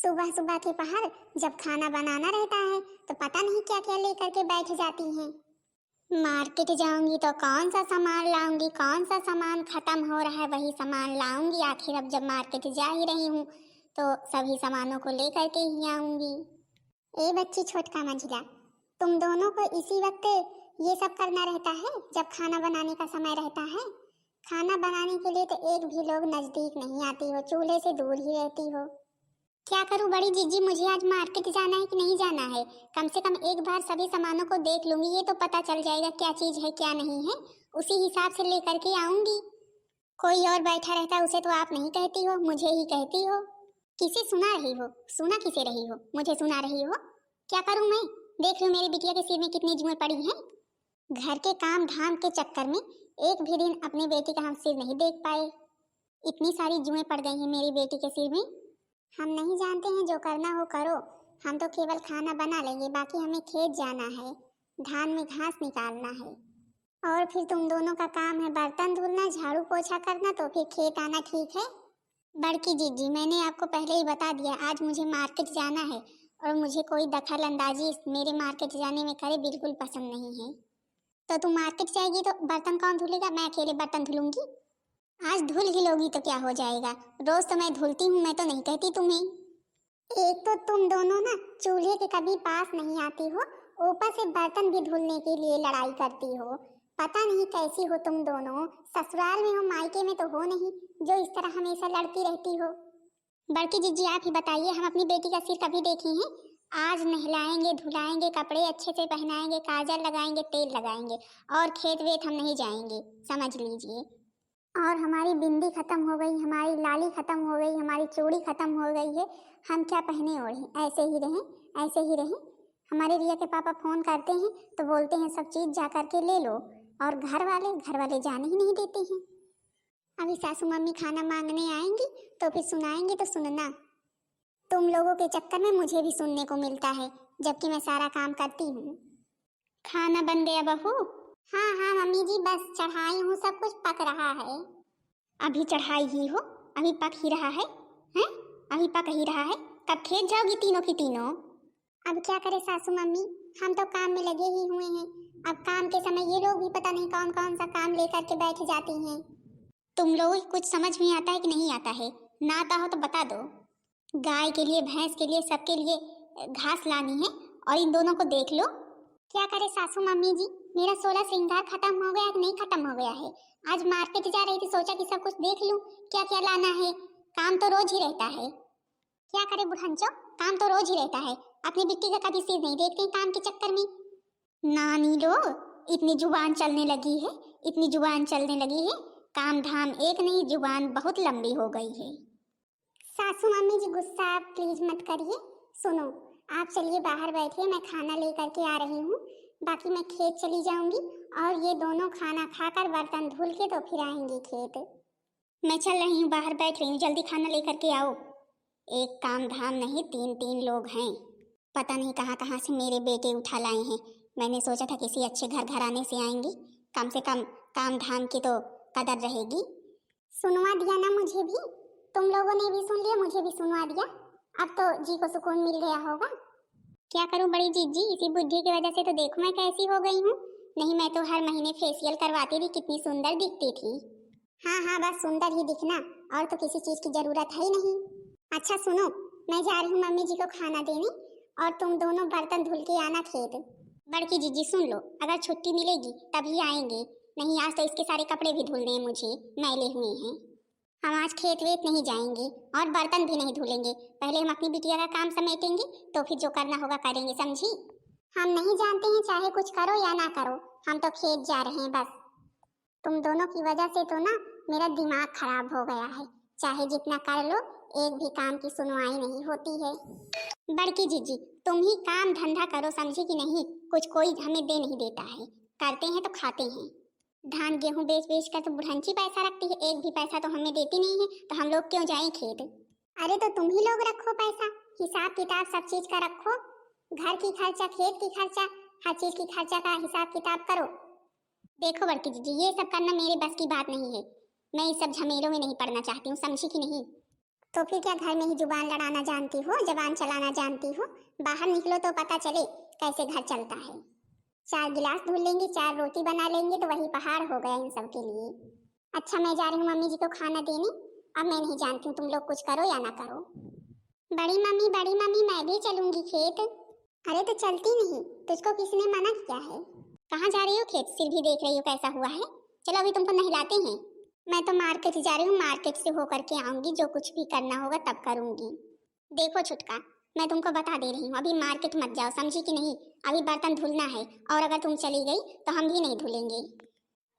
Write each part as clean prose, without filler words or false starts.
सुबह सुबह के पहर जब खाना बनाना रहता है तो पता नहीं क्या क्या लेकर के बैठ जाती हैं। मार्केट जाऊंगी तो कौन सा सामान लाऊंगी, कौन सा सामान खत्म हो रहा है वही सामान लाऊंगी। आखिर अब जब मार्केट जा ही रही हूँ तो सभी सामानों को लेकर के ही आऊंगी। ए बच्ची छोटका मंझिला, तुम दोनों को इसी वक्त ये सब करना रहता है जब खाना बनाने का समय रहता है। खाना बनाने के लिए तो एक भी लोग नजदीक नहीं आती हो, चूल्हे से दूर ही रहती हो। क्या करूं बड़ी जीजी, मुझे आज मार्केट जाना है कि नहीं जाना है? कम से कम एक बार सभी सामानों को देख लूंगी, ये तो पता चल जाएगा क्या चीज है क्या नहीं है, उसी हिसाब से लेकर के आऊंगी। कोई और बैठा रहता है उसे तो आप नहीं कहती हो, मुझे ही कहती हो। किसे सुना रही हो? सुना किसे रही हो? मुझे सुना रही हो? क्या करूं मैं? देख लो मेरी बिटिया के सिर में कितनी जुएं पड़ी हैं। घर के काम धाम के चक्कर में एक भी दिन अपनी बेटी का हम सिर नहीं देख पाए। इतनी सारी जुएं पड़ गई हैं मेरी बेटी के सिर में। हम नहीं जानते हैं, जो करना हो करो, हम तो केवल खाना बना लेंगे, बाकी हमें खेत जाना है, धान में घास निकालना है। और फिर तुम दोनों का काम है बर्तन धुलना, झाड़ू पोछा करना, तो फिर खेत आना ठीक है। बड़की जीजी, मैंने आपको पहले ही बता दिया आज मुझे मार्केट जाना है और मुझे कोई दखल अंदाजी मेरे मार्केट जाने में करे बिल्कुल पसंद नहीं है। तो तुम मार्केट जाएगी तो बर्तन कौन धुलेगा? मैं अकेले बर्तन धुलूंगी? आज धुल ही लोगी तो क्या हो जाएगा, रोज तो मैं धुलती हूँ, मैं तो नहीं कहती तुम्हें। एक तो तुम दोनों ना चूल्हे के कभी पास नहीं आती हो, ऊपर से बर्तन भी धुलने के लिए लड़ाई करती हो। पता नहीं कैसी हो तुम दोनों, ससुराल में हो मायके में तो हो नहीं जो इस तरह हमेशा लड़ती रहती हो। बड़की जीजी आप ही बताइए, हम अपनी बेटी का सिर कभी देखे हैं? आज नहलाएंगे धुलाएंगे, कपड़े अच्छे से पहनाएंगे, काजल लगाएंगे, तेल लगाएंगे, और खेत वेत हम नहीं जाएंगे, समझ लीजिए। और हमारी बिंदी खत्म हो गई, हमारी लाली खत्म हो गई, हमारी चूड़ी खत्म हो गई है। हम क्या पहने ओढ़े? ऐसे ही रहें, ऐसे ही रहें। हमारे रिया के पापा फोन करते हैं तो बोलते हैं सब चीज जा करके ले लो, और घर वाले जाने ही नहीं देते हैं। अभी सासू मम्मी खाना मांगने आएंगी तो फिर सुनाएंगी तो सुनना। तुम लोगों के चक्कर में मुझे भी सुनने को मिलता है, जबकि मैं सारा काम करती हूँ। खाना बन गया बहू? हाँ हाँ मम्मी जी, बस चढ़ाई हूँ, सब कुछ पक रहा है। अभी चढ़ाई ही हो, अभी पक ही रहा है? हैं? अभी पक ही रहा है? कब खेत जाओगी तीनों की तीनों? अब क्या करे सासू मम्मी, हम तो काम में लगे ही हुए हैं। अब काम के समय ये लोग भी पता नहीं कौन कौन सा काम लेकर के बैठ जाती हैं। तुम लोगों को कुछ समझ में आता है कि नहीं आता है? ना आता हो तो बता दो। गाय के लिए, भैंस के लिए, सबके लिए घास लानी है, और इन दोनों को देख लो। क्या करे सासू मम्मी जी, मेरा 16 श्रृंगार खत्म हो गया कि नहीं खत्म हो गया है? आज मार्केट जा रही थी, सोचा कि सब कुछ देख लूं क्या क्या लाना है। काम तो रोज ही रहता है। क्या करे बुढ़ंचो, काम तो रोज ही रहता है, अपनी बिट्टी का कभी सिर नहीं देखते काम के चक्कर में। नानी लो, इतनी जुबान चलने लगी है, इतनी जुबान चलने लगी है, काम धाम एक नहीं, जुबान बहुत लंबी हो गई है। सासू मम्मी जी गुस्सा आप प्लीज मत करिए। सुनो, आप चलिए बाहर बैठिए, मैं खाना लेकर के आ रही हूँ। बाकी मैं खेत चली जाऊंगी, और ये दोनों खाना खाकर बर्तन धुल के तो फिर आएंगी खेत। मैं चल रही हूँ, बाहर बैठ रही हूँ, जल्दी खाना लेकर के आओ। एक काम धाम नहीं, तीन तीन लोग हैं, पता नहीं कहाँ कहाँ से मेरे बेटे उठा लाए हैं। मैंने सोचा था किसी अच्छे घर घराने से आएंगी, कम से कम काम धाम की तो कदर रहेगी। सुनवा दिया ना मुझे भी, तुम लोगों ने भी सुन लिया, मुझे भी सुनवा दिया। अब तो जी को सुकून मिल गया होगा। क्या करूं बड़ी जीजी, इसी बुद्धि की वजह से तो देखो मैं कैसी हो गई हूँ। नहीं मैं तो हर महीने फेशियल करवाती थी, कितनी सुंदर दिखती थी। हाँ हाँ बस सुंदर ही दिखना, और तो किसी चीज की जरूरत है ही नहीं। अच्छा सुनो, मैं जा रही हूँ मम्मी जी को खाना देने, और तुम दोनों बर्तन धुल के आना खेत। बड़की जीजी सुन लो, अगर छुट्टी मिलेगी तभी आएंगे, नहीं आज तो इसके सारे कपड़े भी धुलने हैं मुझे, मैले हुए हैं। हम आज खेत वेत नहीं जाएंगे और बर्तन भी नहीं धुलेंगे, पहले हम अपनी बिटिया का काम समेटेंगे, तो फिर जो करना होगा करेंगे, समझी? हम नहीं जानते हैं चाहे कुछ करो या ना करो, हम तो खेत जा रहे हैं बस। तुम दोनों की वजह से तो ना मेरा दिमाग खराब हो गया है, चाहे जितना कर लो एक भी काम की सुनवाई नहीं होती है। बड़की जीजी तुम ही काम धंधा करो, समझी कि नहीं? कुछ कोई हमें दे नहीं देता है, करते हैं तो खाते हैं। धान गेहूं बेच बेच कर तो बुढ़ंची पैसा रखती है, एक भी पैसा तो हमें देती नहीं है, तो हम लोग क्यों जाएं खेत? अरे तो तुम ही लोग रखो पैसा, हिसाब किताब सब चीज का रखो, घर की खर्चा, खेत की खर्चा, हर चीज की खर्चा का हिसाब किताब करो। देखो बड़की जीजी ये सब करना मेरे बस की बात नहीं है, मैं इस सब झमेलों में नहीं पड़ना चाहती हूँ, समझी कि नहीं? तो फिर क्या घर में ही जुबान लड़ाना जानती हो, जबान चलाना जानती हो? बाहर निकलो तो पता चले कैसे घर चलता है। 4 गिलास धुल लेंगी, 4 रोटी बना लेंगे तो वही पहाड़ हो गया इन सब के लिए। अच्छा मैं जा रही हूँ मम्मी जी को खाना देने। अब मैं नहीं जानती हूँ तुम लोग कुछ करो या ना करो। बड़ी मम्मी मैं भी चलूंगी खेत। अरे तो चलती नहीं, तुझको किसने मना किया है? कहाँ जा रही हो खेत? सिर भी देख रही हो कैसा हुआ है। चलो अभी तुमको नहलाते हैं। मैं तो मार्केट जा रही हूँ, मार्केट से होकर के आऊंगी, जो कुछ भी करना होगा तब करूंगी। देखो छुटका, मैं तुमको बता दे रही हूँ, अभी मार्केट मत जाओ, समझी कि नहीं? अभी बर्तन धुलना है और अगर तुम चली गई तो हम भी नहीं धुलेंगे।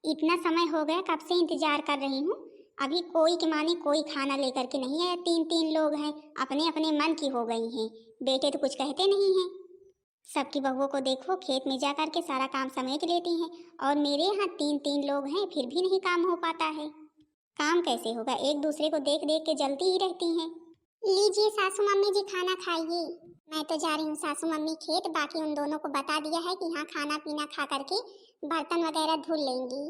इतना समय हो गया, कब से इंतजार कर रही हूँ। अभी कोई के माने कोई खाना लेकर के नहीं आया। 3 लोग हैं, अपने अपने मन की हो गई हैं। बेटे तो कुछ कहते नहीं हैं। सबकी बहुओं को देखो खेत में जा कर के सारा काम समेट लेती हैं, और मेरे यहाँ 3 लोग हैं फिर भी नहीं काम हो पाता है। काम कैसे होगा? एक दूसरे को देख देख के जलती ही रहती हैं। लीजिए सासू मम्मी जी खाना खाइए। मैं तो जा रही हूँ सासू मम्मी खेत, बाकी उन दोनों को बता दिया है कि यहाँ खाना पीना खा करके बर्तन वगैरह धुल लेंगी।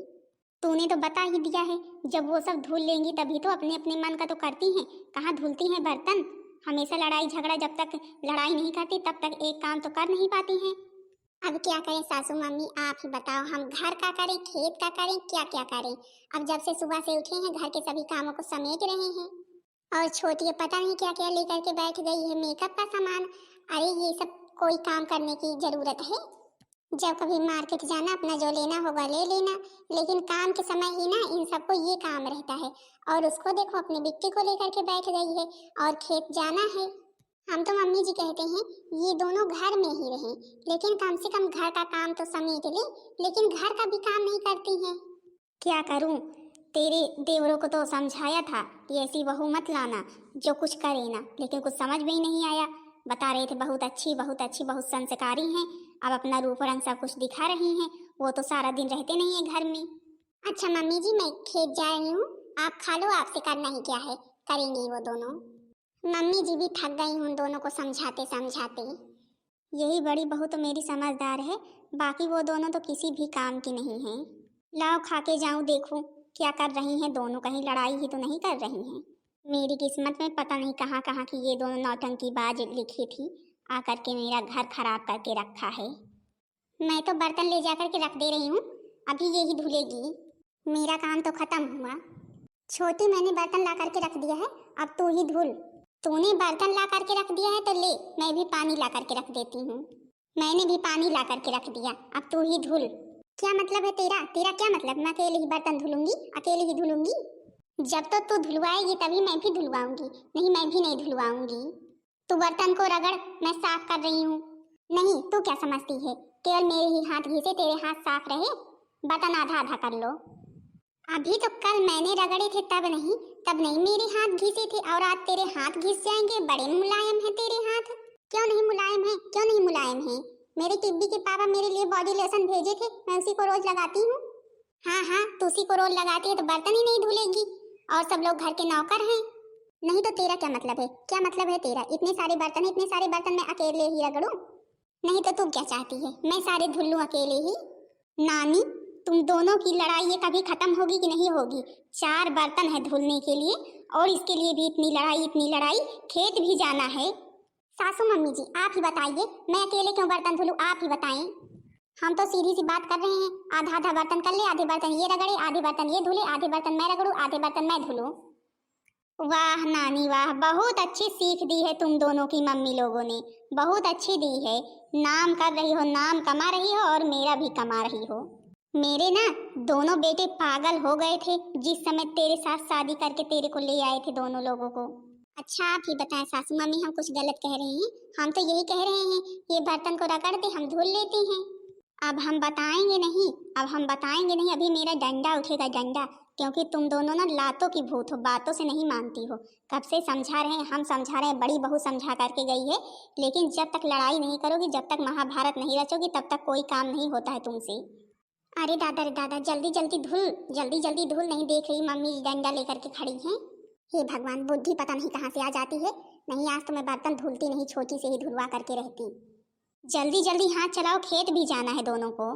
तूने तो बता ही दिया है, जब वो सब धुल लेंगी तभी तो अपने अपने मन का तो करती हैं। कहाँ धुलती हैं बर्तन? हमेशा लड़ाई झगड़ा, जब तक लड़ाई नहीं करती तब तक एक काम तो कर नहीं पाती हैं। अब क्या करें सासू मम्मी, आप ही बताओ, हम घर का करें, खेत का करें, क्या क्या करें? अब जब से सुबह से उठे हैं घर के सभी कामों को समेट रहे हैं, और छोटी पता नहीं क्या क्या लेकर के बैठ गई है, मेकअप का सामान। अरे ये सब कोई काम करने की जरूरत है? जब कभी मार्केट जाना, अपना जो लेना होगा ले लेना, लेकिन काम के समय ही ना इन सबको ये काम रहता है। और उसको देखो अपनी बिट्टी को लेकर के बैठ गई है और खेत जाना है। हम तो मम्मी जी कहते हैं ये दोनों घर में ही रहें, लेकिन कम से कम घर का काम तो समेट ले, लेकिन घर का भी काम नहीं करती हैं। क्या करूं? तेरे देवरों को तो समझाया था कि ऐसी बहू मत लाना जो कुछ करे ना, लेकिन कुछ समझ में ही नहीं आया। बता रहे थे बहुत अच्छी, बहुत संस्कारी हैं, अब अपना रूप रंग सब कुछ दिखा रही हैं। वो तो सारा दिन रहते नहीं है घर में। अच्छा मम्मी जी मैं खेत जा रही हूँ, आप खा लो, आपसे करना ही क्या है, करेंगी वो दोनों। मम्मी जी भी थक गई उन दोनों को समझाते समझाते। यही बड़ी बहू तो मेरी समझदार है, बाकी वो दोनों तो किसी भी काम की नहीं है। लाओ खा के जाऊं, देखूं क्या कर रही हैं दोनों, कहीं लड़ाई ही तो नहीं कर रही हैं। मेरी किस्मत में पता नहीं कहाँ कहाँ की ये दोनों नौटंकीबाज लिखी थी, आकर के मेरा घर खराब करके रखा है। मैं तो बर्तन ले जाकर के रख दे रही हूँ, अभी यही धुलेगी। मेरा काम तो खत्म हुआ। छोटी मैंने बर्तन ला करके रख दिया है, अब तू ही धुल। तूने बर्तन ला करके रख दिया है तो ले, मैं भी पानी ला करके रख देती हूँ। मैंने भी पानी ला करके रख दिया, अब तू ही धुल। क्या मतलब है तेरा? तेरा क्या मतलब? मैं अकेले ही बर्तन धुलूंगी, अकेले ही धुलूंगी? जब तो तू धुलवाएगी तभी मैं भी धुलवाऊंगी, नहीं मैं भी नहीं धुलवाऊंगी। तू बर्तन को रगड़, मैं साफ कर रही हूँ। नहीं, तू क्या समझती है केवल मेरे ही हाथ घिसे तेरे हाथ साफ रहे? बर्तन आधा आधा कर लो। अभी तो कल मैंने रगड़े थे तब नहीं मेरे हाथ घिसे थे, और आज तेरे हाथ घिस जाएंगे? बड़े मुलायम है तेरे हाथ। क्यों नहीं मुलायम है, क्यों नहीं मुलायम है? मेरे टिब्बी के पापा मेरे लिए बॉडी लोशन भेजे थे, मैं उसी को रोज लगाती हूँ। हाँ तू उसी को रोज लगाती है तो बर्तन ही नहीं धुलेगी, और सब लोग घर के नौकर हैं। नहीं तो तेरा क्या मतलब है? क्या मतलब है तेरा? इतने सारे बर्तन मैं अकेले ही रगड़ूं? नहीं तो तू क्या चाहती है, मैं सारे धुल लूं अकेले ही? नानी, तुम दोनों की लड़ाई ये कभी खत्म होगी कि नहीं होगी? 4 बर्तन है धुलने के लिए, और इसके लिए भी इतनी लड़ाई, खेत भी जाना है। सासू मम्मी जी आप ही बताइए, मैं अकेले क्यों बर्तन धुलूं, आप ही बताएं। हम तो सीधी सी बात कर रहे हैं, आधा आधा बर्तन कर ले, आधे बर्तन ये रगड़े, आधे बर्तन ये धुले, आधे बर्तन मैं रगड़ूं, आधे बर्तन मैं धुलूं। वाह नानी वाह, बहुत अच्छी सीख दी है तुम दोनों की मम्मी लोगों ने, बहुत अच्छी दी है। नाम कर रही हो, नाम कमा रही हो, और मेरा भी कमा रही हो। मेरे ना दोनों बेटे पागल हो गए थे जिस समय तेरे साथ शादी करके तेरे को ले आए थे दोनों लोगों को। अच्छा आप ही बताएं सासू मम्मी, हम कुछ गलत कह रहे हैं? हम तो यही कह रहे हैं ये बर्तन को रगड़ दे, हम धुल लेते हैं। अब हम बताएंगे नहीं, अभी मेरा डंडा उठेगा, डंडा। क्योंकि तुम दोनों ना लातों की भूत हो, बातों से नहीं मानती हो। कब से समझा रहे हैं, हम समझा रहे हैं, बड़ी बहू समझा करके गई है, लेकिन जब तक लड़ाई नहीं करोगी, जब तक महाभारत नहीं रचोगी, तब तक कोई काम नहीं होता है तुमसे। अरे दादा जल्दी जल्दी धुल, नहीं देख रही मम्मी डंडा लेकर के खड़ी हैं? हे भगवान, बुद्धि पता नहीं कहाँ से आ जाती है। नहीं आज तो मैं बर्तन धुलती नहीं, छोटी से ही धुलवा करके रहती। जल्दी हाथ चलाओ, खेत भी जाना है दोनों को।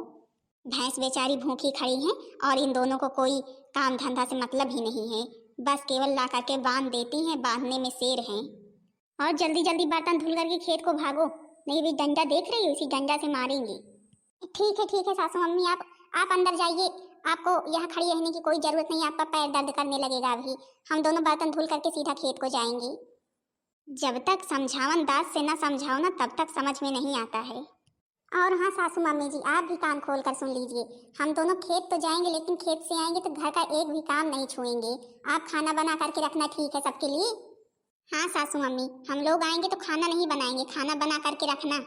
भैंस बेचारी भूखी खड़ी हैं, और इन दोनों को कोई काम धंधा से मतलब ही नहीं है। बस केवल ला करके बांध देती हैं, बांधने में शेर हैं। और जल्दी जल्दी बर्तन धुल करके खेत को भागो, नहीं भी डंडा देख रही हो, इसी डंडा से मारेंगे। ठीक है सासू मम्मी, आप अंदर जाइए, आपको यहाँ खड़ी रहने की कोई जरूरत नहीं, आपका पैर दर्द करने लगेगा अभी। हम दोनों बर्तन धुल करके सीधा खेत को जाएंगे। जब तक समझावन दास से ना समझाओ ना, तब तक समझ में नहीं आता है। और हाँ सासू मम्मी जी, आप भी कान खोल कर सुन लीजिए, हम दोनों खेत तो जाएंगे, लेकिन खेत से आएंगे तो घर का एक भी काम नहीं छुएंगे। आप खाना बना करके रखना, ठीक है सबके लिए? हाँ सासू मम्मी, हम लोग आएंगे तो खाना नहीं बनाएंगे, खाना बना करके रखना।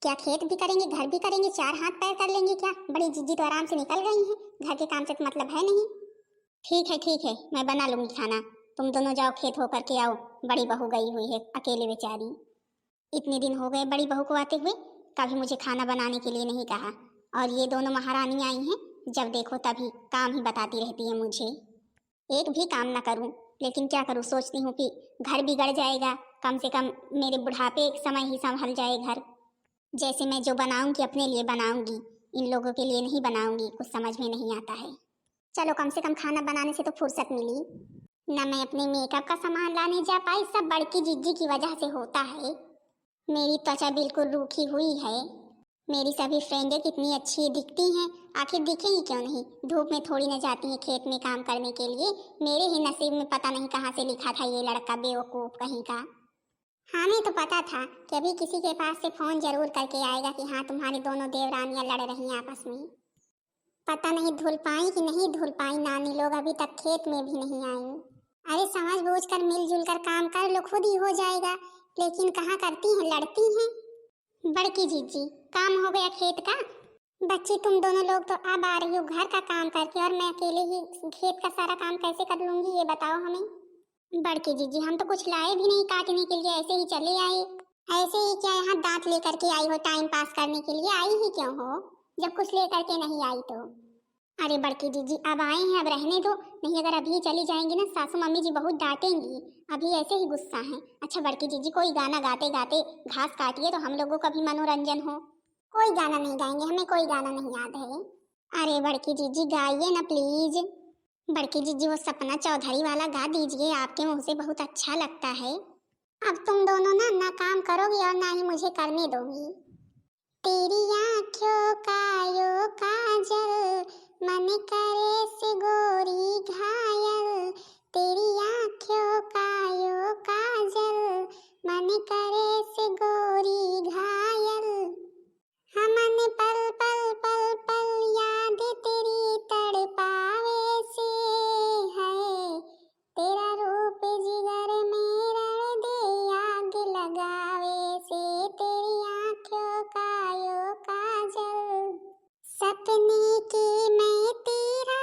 क्या खेत भी करेंगे, घर भी करेंगे, चार हाथ पैर कर लेंगे क्या? बड़ी जिद्दी तो आराम से निकल गई हैं, घर के काम से तो मतलब है नहीं। ठीक है, मैं बना लूंगी खाना, तुम दोनों जाओ खेत होकर के आओ। बड़ी बहू गई हुई है अकेले बेचारी, इतने दिन हो गए बड़ी बहू को आते हुए, कभी मुझे खाना बनाने के लिए नहीं कहा। और ये दोनों महारानी आई हैं, जब देखो तभी काम ही बताती रहती है मुझे। एक भी काम ना करूं, लेकिन क्या करूं, सोचती हूँ कि घर बिगड़ जाएगा, कम से कम मेरे बुढ़ापे एक समय ही संभल जाए घर। जैसे मैं जो बनाऊंगी अपने लिए बनाऊंगी, इन लोगों के लिए नहीं बनाऊंगी, कुछ समझ में नहीं आता है। चलो कम से कम खाना बनाने से तो फुर्सत मिली ना। मैं अपने मेकअप का सामान लाने जा पाई, सब बड़की जिज्जी की वजह से होता है। मेरी त्वचा बिल्कुल रूखी हुई है। मेरी सभी फ्रेंडें कितनी अच्छी दिखती हैं, आखिर दिखेंगी क्यों नहीं? धूप में थोड़ी न जाती हैं खेत में काम करने के लिए। मेरे ही नसीब में पता नहीं कहाँ से लिखा था ये लड़का बेवकूफ कहीं का। हमें तो पता था कि अभी किसी के पास से फोन जरूर करके आएगा कि हाँ तुम्हारी दोनों देवरानियां लड़ रही हैं आपस में। पता नहीं धुल पाई कि नहीं धुल पाई, नानी लोग अभी तक खेत में भी नहीं आई। अरे समझ बूझ कर मिलजुल कर काम कर लो, खुद ही हो जाएगा, लेकिन कहाँ करती हैं, लड़ती हैं। बड़की जीजी, काम हो गया खेत का? बच्ची तुम दोनों लोग तो अब आ रही हो घर का काम करके, और मैं अकेले ही खेत का सारा काम कैसे कर लूंगी, ये बताओ हमें। बड़की जीजी, हम तो कुछ लाए भी नहीं काटने के लिए, ऐसे ही चले आए। ऐसे ही क्या यहाँ दांत लेकर के आई हो टाइम पास करने के लिए? आई ही क्यों हो जब कुछ लेकर के नहीं आई तो? अरे बड़की जीजी, अब आए हैं, अब रहने दो, नहीं अगर अभी चली जाएंगी ना सासू मम्मी जी बहुत डांटेंगी, अभी ऐसे ही गुस्सा है। अच्छा बड़की जीजी, कोई गाना गाते गाते घास काटिए तो हम लोगों का भी मनोरंजन हो। कोई गाना नहीं गाएंगे, हमें कोई गाना नहीं याद है। अरे बड़की जीजी गाइए ना प्लीज। बड़की जीजी वो सपना चौधरी वाला गा दीजिए, आपके मुंह से बहुत अच्छा लगता है। अब तुम दोनों ना काम करोगी और ना ही मुझे करने दोगी। तेरी आँखों का यो काजल, मन करे से गोरी घायल। तेरी आँखों का यो काजल, मन करे से गोरी घायल। हमने पल पल पल पल याद तेरी तड़पावे से है। तेरा रूप जिगर में रण दे आग लगावे से। तेरी आँखों का यो काजल, सपने के मैं तेरा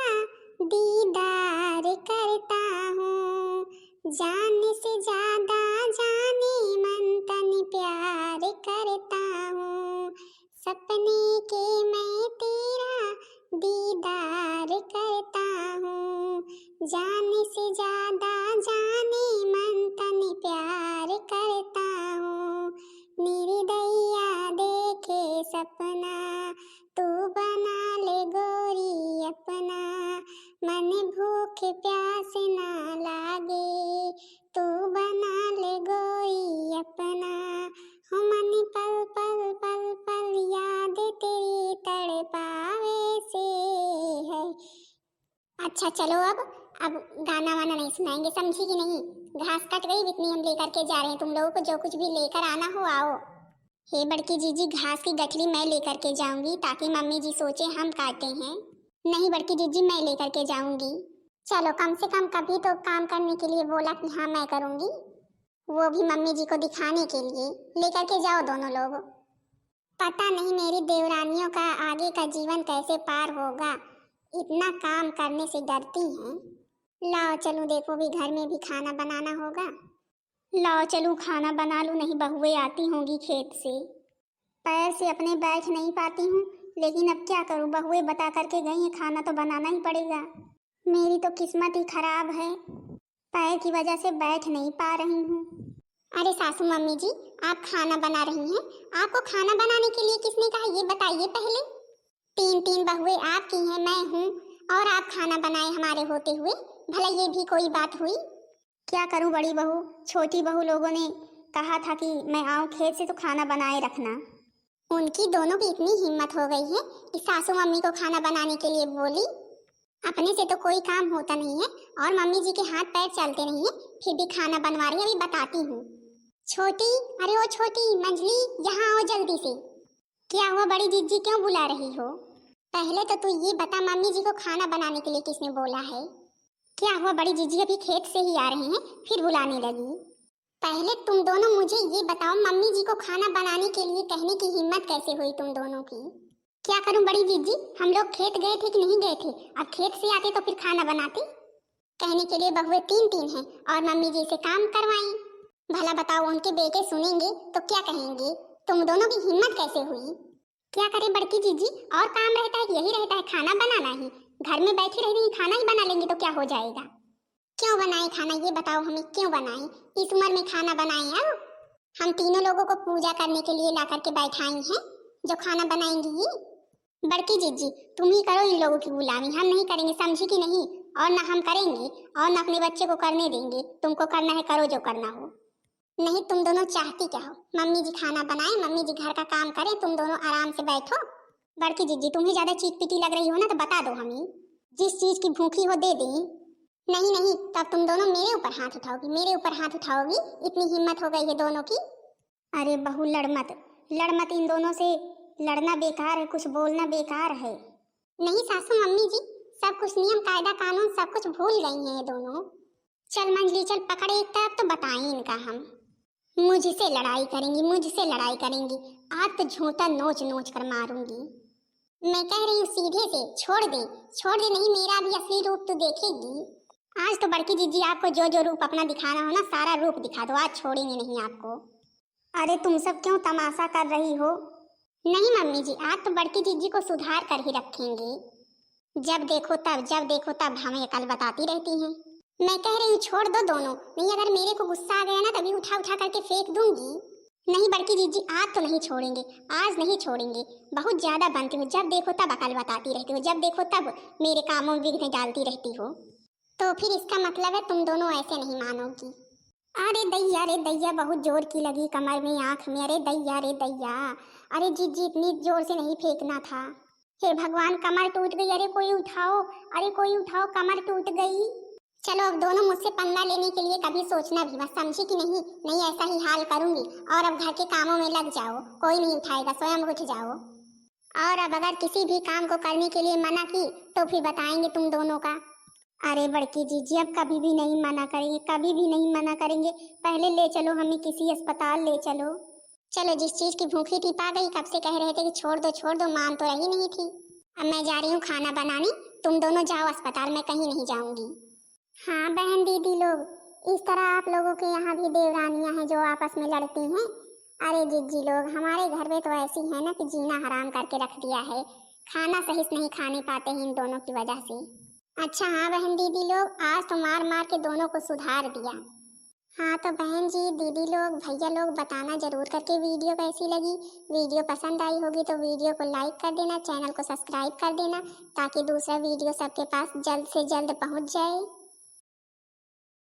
दीदार करता हूँ। जान से ज्यादा जाने मन तन प्यार करता हूँ। सपने के मैं तेरा दीदार करता हूँ। जाने से ज्यादा जाने मन तन प्यार करता हूँ। निर्दया देखे सपना, तू बना ले गोरी अपना। मन भूख प्यास ना लागे, तू बना ले गोरी अपना। हो मन पल पल पल पल याद तेरी तड़पावे से है। अच्छा चलो अब गाना वाना नहीं सुनाएंगे, समझी कि नहीं? घास कट गई, इतनी हम लेकर के जा रहे हैं, तुम लोगों को जो कुछ भी लेकर आना हो आओ। हे बड़की जीजी, घास की गठरी मैं लेकर के जाऊंगी ताकि मम्मी जी सोचे हम काटे हैं। नहीं बड़की जीजी, मैं लेकर के जाऊंगी। चलो कम से कम कभी तो काम करने के लिए बोला कि हाँ मैं करूंगी, वो भी मम्मी जी को दिखाने के लिए। लेकर के जाओ दोनों लोग। पता नहीं मेरी देवरानियों का आगे का जीवन कैसे पार होगा, इतना काम करने से डरती हैं। लाओ चलूं, देखो भी घर में भी खाना बनाना होगा। लाओ चलूं खाना बना लूं, नहीं बहुएं आती होंगी खेत से। पैर से अपने बैठ नहीं पाती हूँ, लेकिन अब क्या करूं, बहुएं बता करके गई हैं, खाना तो बनाना ही पड़ेगा। मेरी तो किस्मत ही खराब है, पैर की वजह से बैठ नहीं पा रही हूँ। अरे सासू मम्मी जी, आप खाना बना रही हैं, आपको खाना बनाने के लिए किसने कहा ये बताइए पहले। तीन बहुएं आपकी हैं, मैं हूँ, और आप खाना बनाए हमारे होते हुए, भला ये भी कोई बात हुई? क्या करूं बड़ी बहू, छोटी बहू लोगों ने कहा था कि मैं आऊं खेत से तो खाना बनाए रखना। उनकी दोनों की इतनी हिम्मत हो गई है कि सासू मम्मी को खाना बनाने के लिए बोली। अपने से तो कोई काम होता नहीं है और मम्मी जी के हाथ पैर चलते नहीं है, फिर भी खाना बनवा रही है। अभी बताती हूँ। छोटी, अरे ओ छोटी मंजली, यहाँ आओ जल्दी से। क्या हुआ बड़ी जीजी, क्यों बुला रही हो? पहले तो तू ये बता, मम्मी जी को खाना बनाने के लिए किसने बोला है? क्या हुआ बड़ी जीजी, अभी खेत से ही आ रहे हैं फिर बुलाने लगी? पहले तुम दोनों मुझे ये बताओ, मम्मी जी को खाना बनाने के लिए कहने की हिम्मत कैसे हुई तुम दोनों की? क्या करूं बड़ी जीजी, हम लोग खेत गए थे कि नहीं गए थे? अब खेत से आते तो फिर खाना बनाते। कहने के लिए बहुएं तीन तीन हैं और मम्मी जी से काम करवाएं। भला बताओ, उनके बेटे सुनेंगे तो क्या कहेंगे? तुम दोनों की हिम्मत कैसे हुई? क्या करे बड़की जीजी, और काम रहता है? यही रहता है खाना बनाना ही। घर में बैठी रह रही खाना ही बना लेंगे तो क्या हो जाएगा? क्यों बनाए खाना, ये बताओ हमें, क्यों बनाए? इस उम्र में खाना बनाए? अब हम तीनों लोगों को पूजा करने के लिए ला करके बैठाई हैं जो खाना बनाएंगी ये। बड़की जीजी, तुम ही करो इन लोगों की गुलामी, हम नहीं करेंगे, समझी कि नहीं? और ना हम करेंगे और ना अपने बच्चे को करने देंगे। तुमको करना है करो जो करना हो। नहीं, तुम दोनों चाहती क्या हो? मम्मी जी खाना बनाए, मम्मी जी घर का काम करें, तुम दोनों आराम से बैठो। बड़की जीजी, तुम ही ज्यादा चीख पीटी लग रही हो ना, तो बता दो हमें, जिस चीज की भूखी हो दे दें। नहीं नहीं, तब तुम दोनों मेरे ऊपर हाथ उठाओगी, मेरे ऊपर हाथ उठाओगी? इतनी हिम्मत हो गई है दोनों की? अरे बहू लड़ मत, लड़ मत, इन दोनों से लड़ना बेकार है, कुछ बोलना बेकार है। नहीं सासू मम्मी जी, सब कुछ नियम कायदा कानून सब कुछ भूल गई हैं ये दोनों। चल मंजली चल, पकड़े एक तरफ तो बताएं इनका हम। मुझसे लड़ाई करेंगी, मुझसे लड़ाई करेंगी, आज तो झूठा नोच नोच कर मारूंगी। मैं कह रही हूँ सीधे से छोड़ दे, छोड़ दे, नहीं मेरा भी असली रूप तो देखेगी। आज तो बड़की जीजी आपको जो जो रूप अपना दिखाना हो ना, सारा रूप दिखा दो, आज छोड़ेंगे नहीं आपको। अरे तुम सब क्यों तमाशा कर रही हो? नहीं मम्मी जी, आज तो बड़की जीजी को सुधार कर ही रखेंगे। जब देखो तब, जब देखो तब हमें कल बताती रहती हैं। मैं कह रही हूँ छोड़ दो दोनों, नहीं अगर मेरे को गुस्सा आ गया ना तभी उठा उठा करके फेंक दूंगी। नहीं बड़की जीजी, आज तो नहीं छोड़ेंगे, आज नहीं छोड़ेंगे। बहुत ज्यादा बनती हो, जब देखो तब अकल बताती रहती हो, जब देखो तब मेरे कामों में विघ्न डालती रहती हो। तो फिर इसका मतलब है तुम दोनों ऐसे नहीं मानोगी। अरे दैया रे दैया, बहुत जोर की लगी कमर में आंख में। अरे दैया रे दैया, अरे जीजी इतनी जोर से नहीं फेंकना था। हे भगवान, कमर टूट गई। अरे कोई उठाओ, अरे कोई उठाओ, कमर टूट गई। चलो अब दोनों मुझसे पंगा लेने के लिए कभी सोचना भी मत, समझी कि नहीं? नहीं ऐसा ही हाल करूंगी। और अब घर के कामों में लग जाओ, कोई नहीं उठाएगा, स्वयं उठ जाओ। और अब अगर किसी भी काम को करने के लिए मना की तो फिर बताएंगे तुम दोनों का। अरे बड़की जीजी, अब कभी भी नहीं मना करेंगे, कभी भी नहीं मना करेंगे। पहले ले चलो हमें किसी अस्पताल ले चलो। चलो, जिस चीज की भूखी थी पा गई, कब से कह रहे थे कि छोड़ दो, मान तो रही नहीं थी। अब मैं जा रही हूँ खाना बनाने, तुम दोनों जाओ अस्पताल, मैं कहीं नहीं जाऊंगी। हाँ बहन दीदी लोग, इस तरह आप लोगों के यहाँ भी देवरानियाँ हैं जो आपस में लड़ती हैं। अरे जीजी लोग, हमारे घर में तो ऐसी है ना कि जीना हराम करके रख दिया है, खाना सही से नहीं खाने पाते हैं इन दोनों की वजह से। अच्छा हाँ बहन दीदी लोग, आज तो मार मार के दोनों को सुधार दिया। हाँ तो बहन जी, दीदी लोग, भैया लोग, बताना जरूर करके वीडियो कैसी लगी। वीडियो पसंद आई होगी तो वीडियो को लाइक कर देना, चैनल को सब्सक्राइब कर देना ताकि दूसरा वीडियो सबके पास जल्द से जल्द पहुँच जाए।